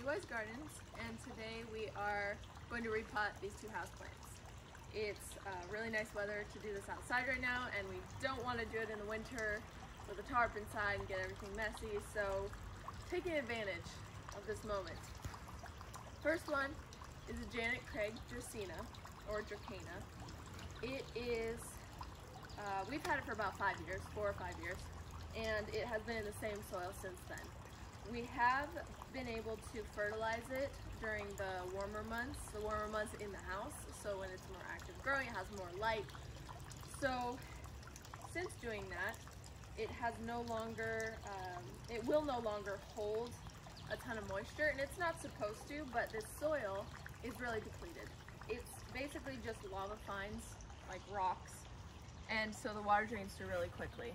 Wise Gardens, and today we are going to repot these two houseplants. It's really nice weather to do this outside right now, and we don't want to do it in the winter with a tarp inside and get everything messy, so taking advantage of this moment. First one is a Janet Craig Dracaena, or Dracaena. It is, we've had it for about 5 years, 4 or 5 years, and it has been in the same soil since then. We have been able to fertilize it during the warmer months in the house, so when it's more active growing, it has more light. So since doing that, it has no longer, it will no longer hold a ton of moisture, and it's not supposed to, but this soil is really depleted. It's basically just lava fines, like rocks, and so the water drains through really quickly.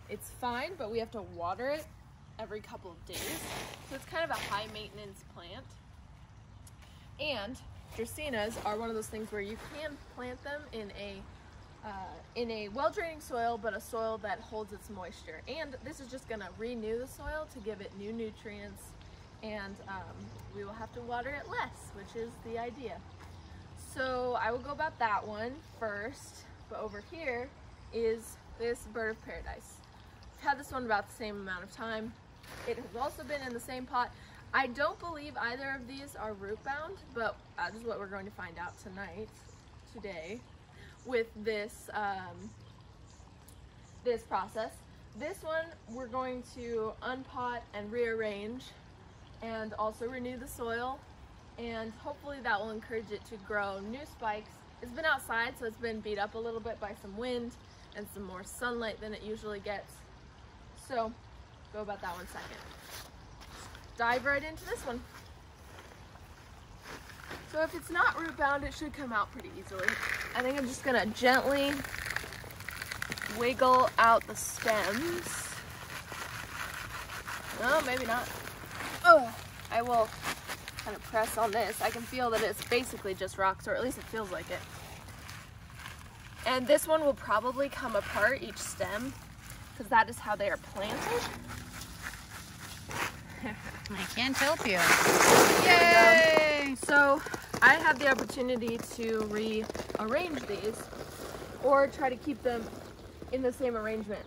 It's fine, but we have to water it every couple of days, so it's kind of a high maintenance plant. And Dracaenas are one of those things where you can plant them in a well-draining soil, but a soil that holds its moisture. And this is just gonna renew the soil to give it new nutrients, and we will have to water it less, which is the idea. So I will go about that one first, but over here is this bird of paradise. I've had this one about the same amount of time. It has also been in the same pot. I don't believe either of these are root bound, but that is what we're going to find out today, with this this process. This one we're going to unpot and rearrange and also renew the soil, and hopefully that will encourage it to grow new spikes. It's been outside, so it's been beat up a little bit by some wind and some more sunlight than it usually gets. So go about that one second. Dive right into this one. So if it's not root bound, it should come out pretty easily. I think I'm just gonna gently wiggle out the stems. No, maybe not. Oh, I will kind of press on this. I can feel that it's basically just rocks, or at least it feels like it. And this one will probably come apart, each stem, because that is how they are planted. I can't help you. Yay! So I had the opportunity to rearrange these, or try to keep them in the same arrangement.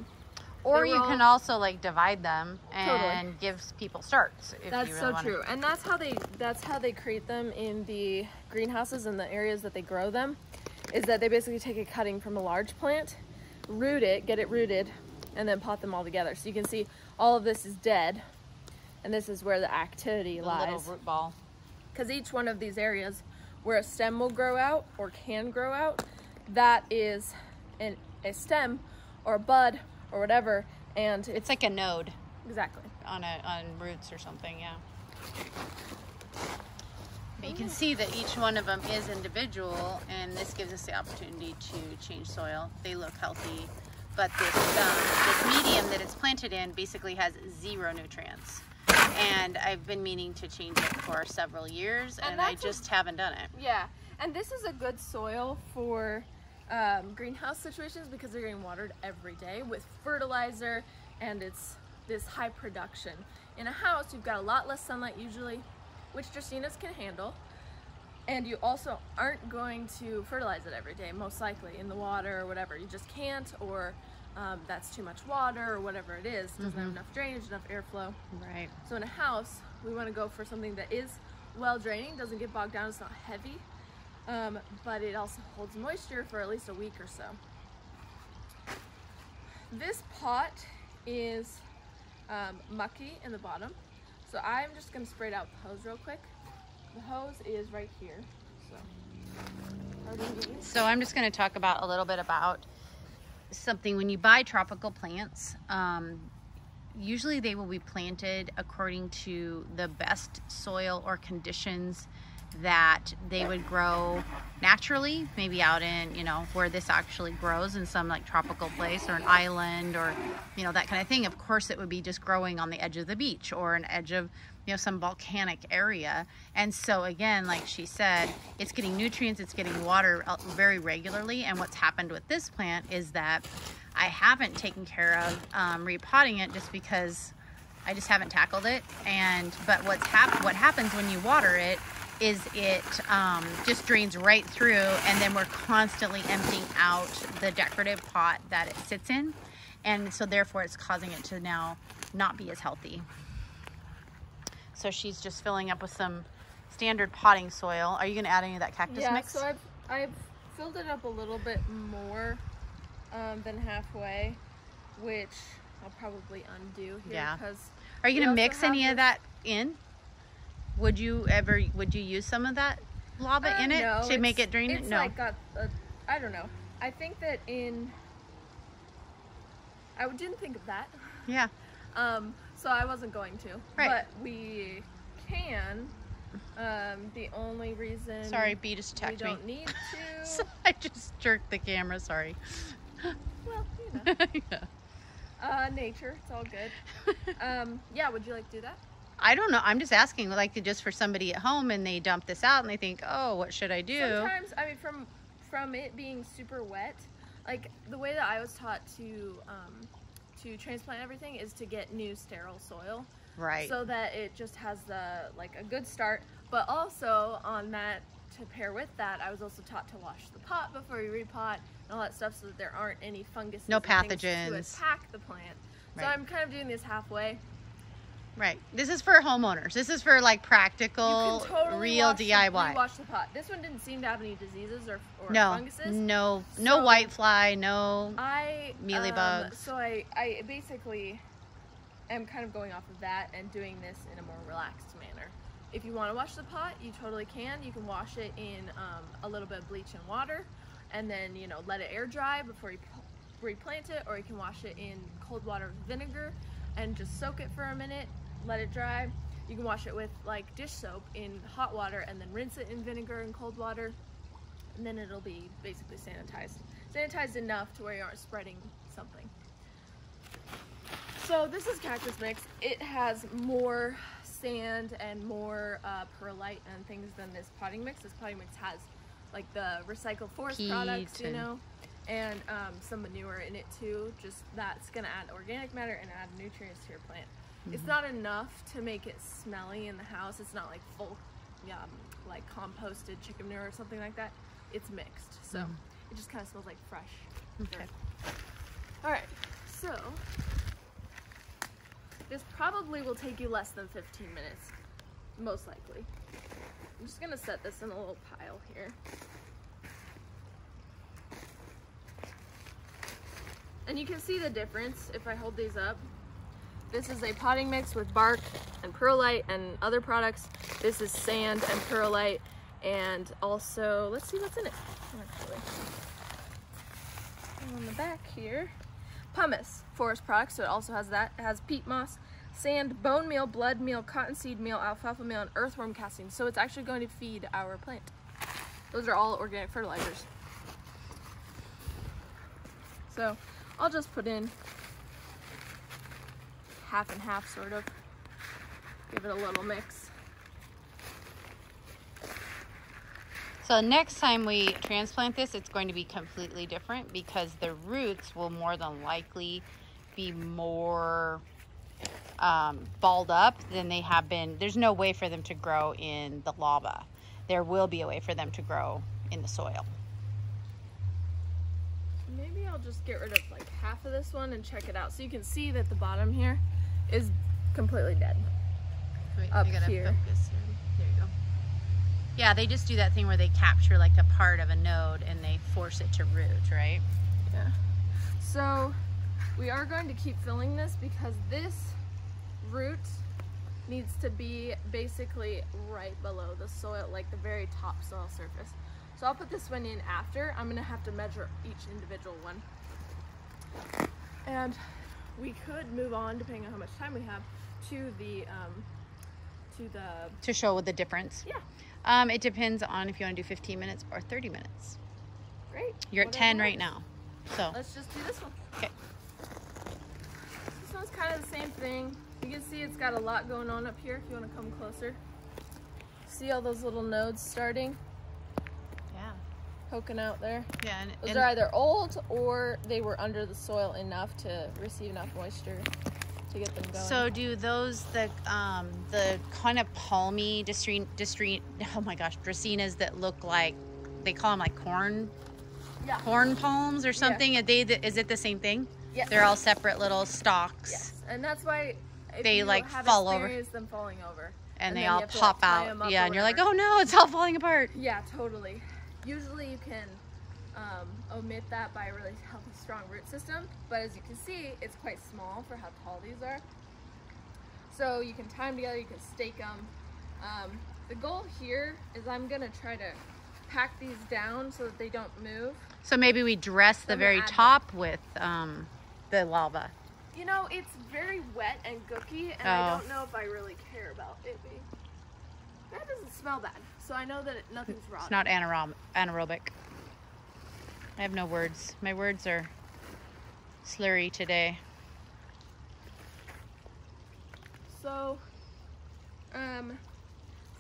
Or you can also like divide them and Totally. give people starts. If That's you really so true, and that's how they create them in the greenhouses and the areas that they grow them. Is that they basically take a cutting from a large plant, root it, get it rooted, and then pot them all together. So you can see all of this is dead, and this is where the activity lies. Little root ball. Because each one of these areas where a stem will grow out or can grow out, that is a stem or a bud or whatever, and It's like a node exactly on roots or something, yeah. But you can see that each one of them is individual, and this gives us the opportunity to change soil. They look healthy, but this medium that it's planted in basically has 0 nutrients. And I've been meaning to change it for several years, and I just haven't done it. Yeah, and this is a good soil for greenhouse situations because they're getting watered every day with fertilizer, and it's this high production. In a house, you've got a lot less sunlight usually, which Dracaenas can handle, and you also aren't going to fertilize it every day, most likely in the water or whatever. You just can't, or that's too much water or whatever it is, doesn't have enough drainage, enough airflow. Right. So in a house, we want to go for something that is well draining, doesn't get bogged down, it's not heavy, but it also holds moisture for at least a week or so. This pot is mucky in the bottom, so I'm just going to spray it out with the hose real quick. The hose is right here. So I'm just going to talk about a little bit about something. When you buy tropical plants, usually they will be planted according to the best soil or conditions that they would grow naturally, maybe out in, where this actually grows in some like tropical place or an island or, that kind of thing. Of course, it would be just growing on the edge of the beach or an edge of, some volcanic area. And so again, like she said, it's getting nutrients, it's getting water very regularly. And what's happened with this plant is that I haven't taken care of repotting it just because I just haven't tackled it. But what happens when you water it is it just drains right through, and then we're constantly emptying out the decorative pot that it sits in, and so therefore it's causing it to now not be as healthy. So she's just filling up with some standard potting soil. Are you going to add any of that cactus mix? Yeah, so I've filled it up a little bit more than halfway, which I'll probably undo here. Yeah. Because are you going to mix any of that in? Would you use some of that lava in it to make it drain? It's no. Like I don't know. I think that I didn't think of that. Yeah. So I wasn't going to. Right. But we can. The only reason. Sorry, B just attacked me. We don't need to. So I just jerked the camera. Sorry. Well, you know. Yeah. Nature. It's all good. Yeah. Would you like to do that? I don't know. I'm just asking, like, just for somebody at home and they dump this out and they think, oh, what should I do? Sometimes, I mean, from it being super wet, like the way that I was taught to transplant everything is to get new sterile soil, right? So that it just has a good start. But also on that, to pair with that, I was also taught to wash the pot before you repot and all that stuff, so that there aren't any fungus, no pathogens to attack the plant. So right. I'm kind of doing this halfway. Right. This is for homeowners. This is for like practical, you can totally real DIY. Wash the pot. This one didn't seem to have any diseases or funguses. No white fly, no mealy bugs. So I basically am kind of going off of that and doing this in a more relaxed manner. If you want to wash the pot, you totally can. You can wash it in a little bit of bleach and water, and then let it air dry before you replant it, or you can wash it in cold water with vinegar and just soak it for a minute. Let it dry. You can wash it with like dish soap in hot water and then rinse it in vinegar and cold water, and then it'll be basically sanitized enough to where you aren't spreading something. So this is cactus mix. It has more sand and more perlite and things than this potting mix. This potting mix has like the recycled forest products, and some manure in it too. Just that's gonna add organic matter and add nutrients to your plant. Mm-hmm. It's not enough to make it smelly in the house. It's not like full, like composted chicken manure or something like that. It's mixed, so it just kind of smells like fresh. Okay. All right, so this probably will take you less than 15 minutes, most likely. I'm just gonna set this in a little pile here. And you can see the difference if I hold these up. This is a potting mix with bark and perlite and other products. This is sand and perlite, and also, let's see what's in it, actually. On the back here, pumice, forest products, so it also has that. It has peat moss, sand, bone meal, blood meal, cottonseed meal, alfalfa meal, and earthworm castings. So it's actually going to feed our plant. Those are all organic fertilizers. So I'll just put in half and half, sort of. Give it a little mix. So next time we transplant this, it's going to be completely different because the roots will more than likely be more balled up than they have been. There's no way for them to grow in the lava. There will be a way for them to grow in the soil. Maybe I'll just get rid of like half of this one and check it out. So you can see that the bottom here is completely dead. Wait, up you gotta here. Focus here. There you go. Yeah, they just do that thing where they capture like a part of a node and they force it to root, right? Yeah. So we are going to keep filling this because this root needs to be basically right below the soil, like the very top soil surface. So I'll put this one in after. I'm gonna have to measure each individual one. And we could move on, depending on how much time we have, to the to show the difference. Yeah. It depends on if you want to do 15 minutes or 30 minutes. Great. You're at 10 right now. So let's just do this one. Okay. This one's kind of the same thing. You can see it's got a lot going on up here if you want to come closer. See all those little nodes starting? Yeah. Poking out there. Yeah. Those are either old or they were under the soil enough to receive enough moisture to get them going. So do those the kind of palmy Dracaenas that look like, they call them like corn palms or something? Yeah. Is it the same thing? Yes. They're all separate little stalks. Yes, and that's why They you like have fall over. them falling over. And they then all you have to, pop like, tie out. them up Yeah, or and you're like, whatever. oh no, it's all falling apart. Yeah, totally. Usually you can omit that by a really healthy, strong root system, but as you can see, it's quite small for how tall these are. So you can tie them together, you can stake them. The goal here is I'm gonna try to pack these down so that they don't move. So maybe we dress the very top with the lava. You know, it's very wet and gooky, and I don't know if I really care about it being... That doesn't smell bad, so I know that nothing's wrong. It's not anaerobic. I have no words. My words are slurry today. So,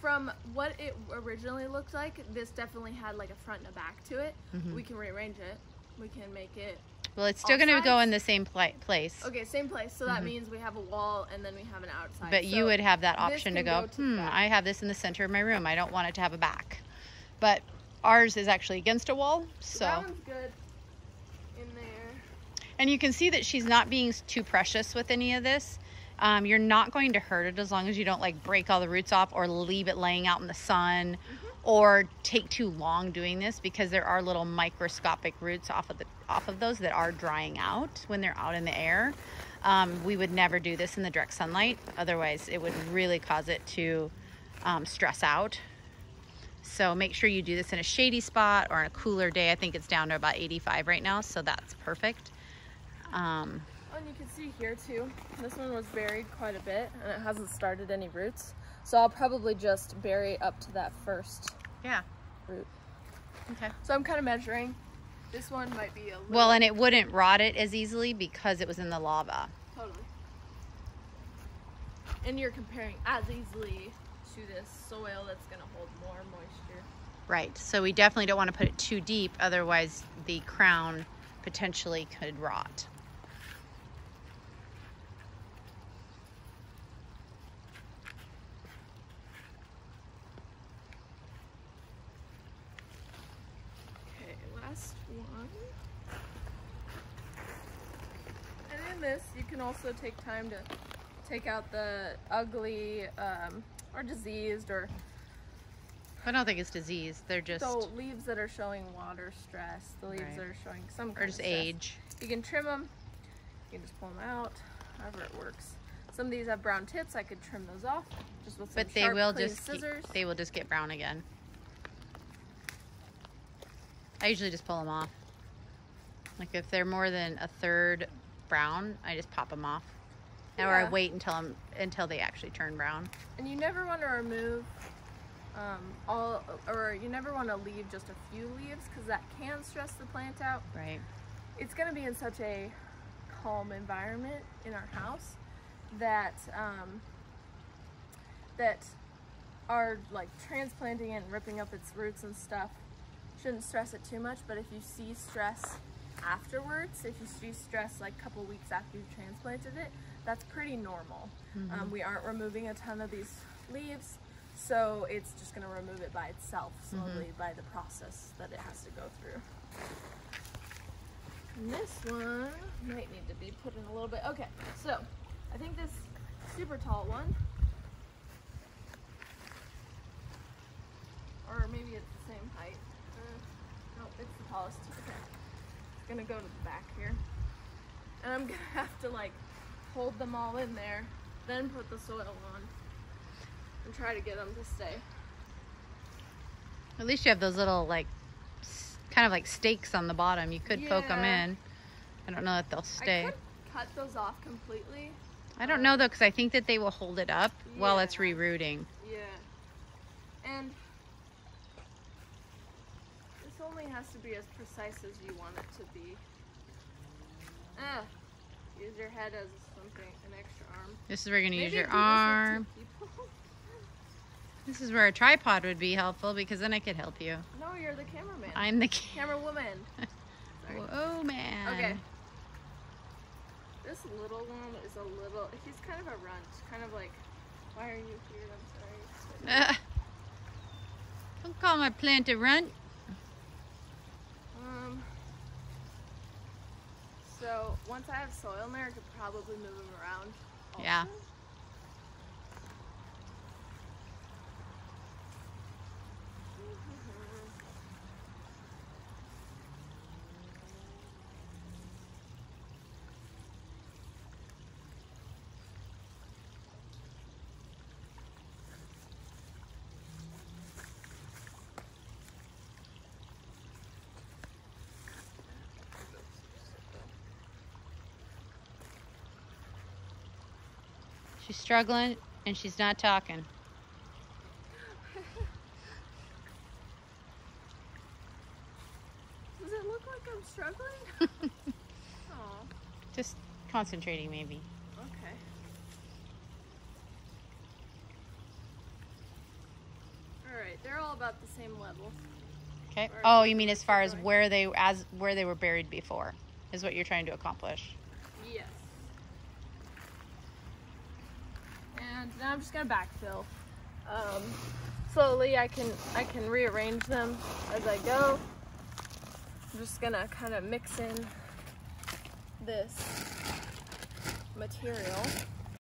from what it originally looked like, this definitely had like a front and a back to it. We can rearrange it. We can make it... Well, it's still going to go in the same place. Okay, same place. So that means we have a wall and then we have an outside. But so you would have that option to go go, I have this in the center of my room. I don't want it to have a back. But ours is actually against a wall. So that one's good in there. And you can see that she's not being too precious with any of this. You're not going to hurt it as long as you don't like break all the roots off or leave it laying out in the sun or take too long doing this, because there are little microscopic roots off of those that are drying out when they're out in the air. We would never do this in the direct sunlight. Otherwise it would really cause it to stress out. So make sure you do this in a shady spot or on a cooler day. I think it's down to about 85 right now, so that's perfect. And you can see here too, this one was buried quite a bit and it hasn't started any roots. So I'll probably just bury up to that first root. Okay. So I'm kind of measuring. This one might be a little... Well, and it wouldn't rot it as easily because it was in the lava. Totally. And you're comparing as easily to this soil that's going to hold more moisture. Right. So we definitely don't want to put it too deep, otherwise the crown potentially could rot. One. And in this, you can also take time to take out the ugly or diseased, or I don't think it's disease. They're just the leaves that are showing water stress, the leaves that are showing some kind or just of stress. age. You can trim them. You can just pull them out, however it works. Some of these have brown tips. I could trim those off just with some sharp, clean scissors. They will just get brown again. I usually just pull them off. Like if they're more than a third brown, I just pop them off. Or I wait until they actually turn brown. And you never want to remove you never want to leave just a few leaves, because that can stress the plant out. Right. It's going to be in such a calm environment in our house that that our like transplanting and ripping up its roots and stuff shouldn't stress it too much. But if you see stress afterwards, if you see stress like a couple weeks after you've transplanted it, that's pretty normal. We aren't removing a ton of these leaves, so it's just going to remove it by itself slowly by the process that it has to go through. And this one might need to be put in a little bit. Okay, so I think this super tall one, or maybe it's the same height. No, it's the tallest. Okay, it's gonna go to the back here, and I'm gonna have to like hold them all in there, then put the soil on, and try to get them to stay. At least you have those little like kind of like stakes on the bottom. You could poke them in. I don't know that they'll stay. I could cut those off completely. I don't know though, because I think that they will hold it up while it's rerooting. Yeah. And this only has to be as precise as you want it to be. Use your head as something, an extra arm. This is where you're going to use your do this with arm. 2 people. This is where a tripod would be helpful, because then I could help you. No, you're the cameraman. I'm the camera woman. Sorry. Oh man. Okay. This little one is a little, he's kind of a runt, kind of like, why are you here? I'm sorry. Don't call my plant a runt. So once I have soil in there, I could probably move him around also. Yeah. She's struggling and she's not talking. Does it look like I'm struggling? Aw. Just concentrating maybe. Okay. Alright, they're all about the same level. Okay. Oh, you mean as far as where they were buried before is what you're trying to accomplish. Yes. And now I'm just gonna backfill. Slowly I can rearrange them as I go. I'm just gonna kind of mix in this material.